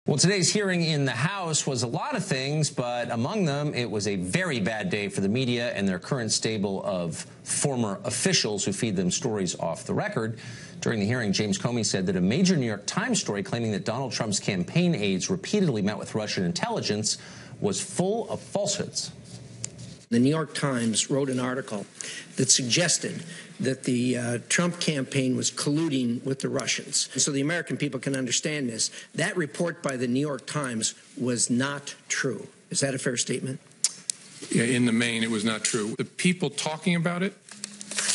Well, today's hearing in the House was a lot of things, but among them, it was a very bad day for the media and their current stable of former officials who feed them stories off the record. During the hearing, James Comey said that a major New York Times story claiming that Donald Trump's campaign aides repeatedly met with Russian intelligence was full of falsehoods. The New York Times wrote an article that suggested that the Trump campaign was colluding with the Russians. And so the American people can understand this. That report by the New York Times was not true. Is that a fair statement? Yeah, in the main, it was not true. The people talking about it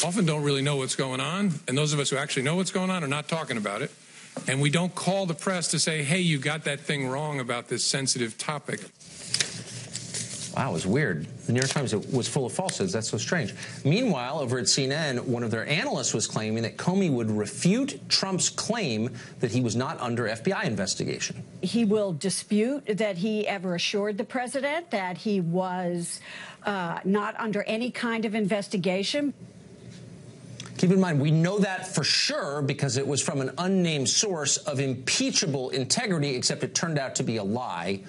often don't really know what's going on, and those of us who actually know what's going on are not talking about it. And we don't call the press to say, hey, you got that thing wrong about this sensitive topic. Wow, it was weird. The New York Times was full of falsehoods. That's so strange. Meanwhile, over at CNN, one of their analysts was claiming that Comey would refute Trump's claim that he was not under FBI investigation. He will dispute that he ever assured the president that he was not under any kind of investigation. Keep in mind, we know that for sure because it was from an unnamed source of impeachable integrity, except it turned out to be a lie.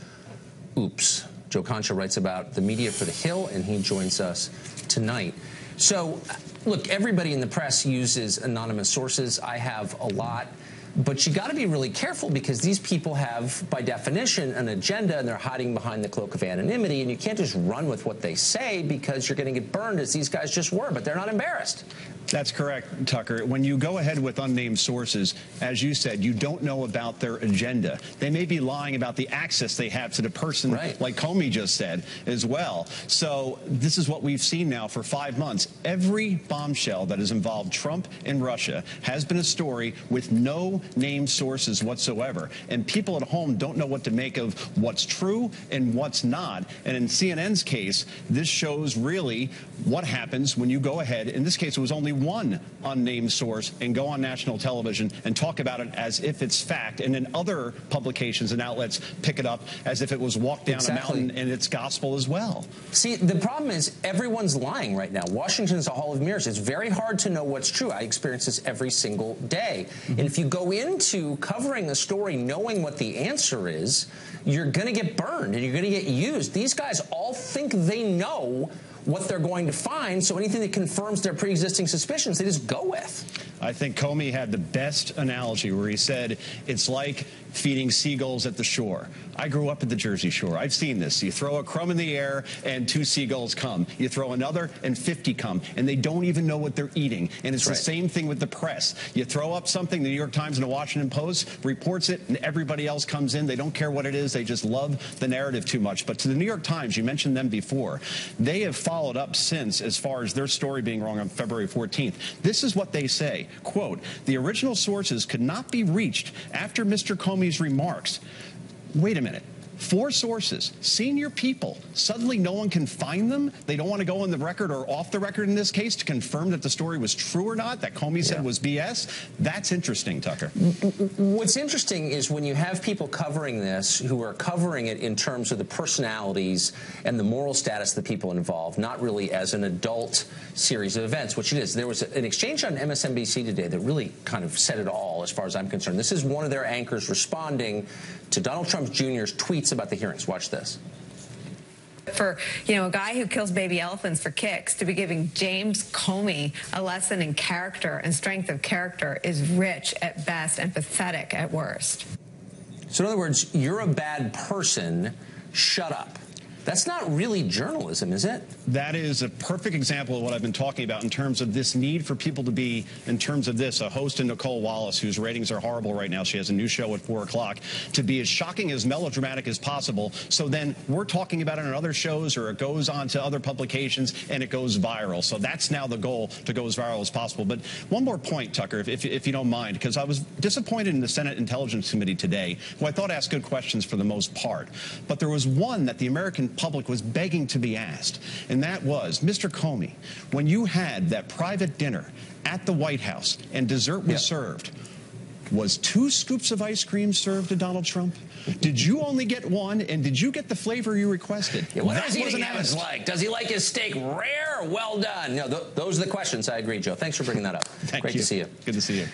Oops. Joe Concha writes about the media for The Hill, and he joins us tonight. So, look, everybody in the press uses anonymous sources. I have a lot. But you got to be really careful because these people have, by definition, an agenda, and they're hiding behind the cloak of anonymity, and you can't just run with what they say because you're going to get burned, as these guys just were, but they're not embarrassed. That's correct, Tucker. When you go ahead with unnamed sources, as you said, you don't know about their agenda. They may be lying about the access they have to the person, right, like Comey just said, as well. So this is what we've seen now for 5 months. Every bombshell that has involved Trump and Russia has been a story with no named sources whatsoever. And people at home don't know what to make of what's true and what's not. And in CNN's case, this shows really what happens when you go ahead. In this case, it was only one unnamed source and go on national television and talk about it as if it's fact. And then other publications and outlets pick it up as if it was walked down a mountain and it's gospel as well. See, the problem is everyone's lying right now. Washington's a hall of mirrors. It's very hard to know what's true. I experience this every single day. And if you go into covering a story knowing what the answer is, you're going to get burned and you're going to get used. These guys all think they know what they're going to find, so anything that confirms their pre-existing suspicions, they just go with. I think Comey had the best analogy where he said it's like feeding seagulls at the shore. I grew up at the Jersey Shore. I've seen this. You throw a crumb in the air and 2 seagulls come. You throw another and 50 come, and they don't even know what they're eating. And it's the same thing with the press. You throw up something, the New York Times and the Washington Post reports it, and everybody else comes in. They don't care what it is. They just love the narrative too much. But to the New York Times, you mentioned them before, they have followed up since as far as their story being wrong on February 14th. This is what they say, quote, the original sources could not be reached after Mr. Comey's remarks. Wait a minute. 4 sources, senior people, suddenly no one can find them? They don't want to go on the record or off the record in this case to confirm that the story was true or not, that Comey said was BS? That's interesting, Tucker. What's interesting is when you have people covering this who are covering it in terms of the personalities and the moral status of the people involved, not really as an adult series of events, which it is. There was an exchange on MSNBC today that really kind of said it all as far as I'm concerned. This is one of their anchors responding to Donald Trump Jr.'s tweets about the hearings. Watch this. For, a guy who kills baby elephants for kicks to be giving James Comey a lesson in character and strength of character is rich at best and pathetic at worst. So in other words, you're a bad person, shut up. That's not really journalism, is it? That is a perfect example of what I've been talking about in terms of this need for people to be, in terms of this, a host in Nicole Wallace, whose ratings are horrible right now. She has a new show at 4 o'clock, to be as shocking, as melodramatic as possible. So then we're talking about it on other shows, or it goes on to other publications and it goes viral. So that's now the goal, to go as viral as possible. But one more point, Tucker, if you don't mind, because I was disappointed in the Senate Intelligence Committee today, who I thought asked good questions for the most part. But there was one that the American public was begging to be asked, and that was, Mr. Comey, when you had that private dinner at the White House and dessert was served, was 2 scoops of ice cream served to Donald Trump? Did you only get 1, and did you get the flavor you requested? Yeah, what does eating habits like? Does he like his steak rare or well done? No, those are the questions. I agree, Joe. Thanks for bringing that up. Great to see you. Good to see you.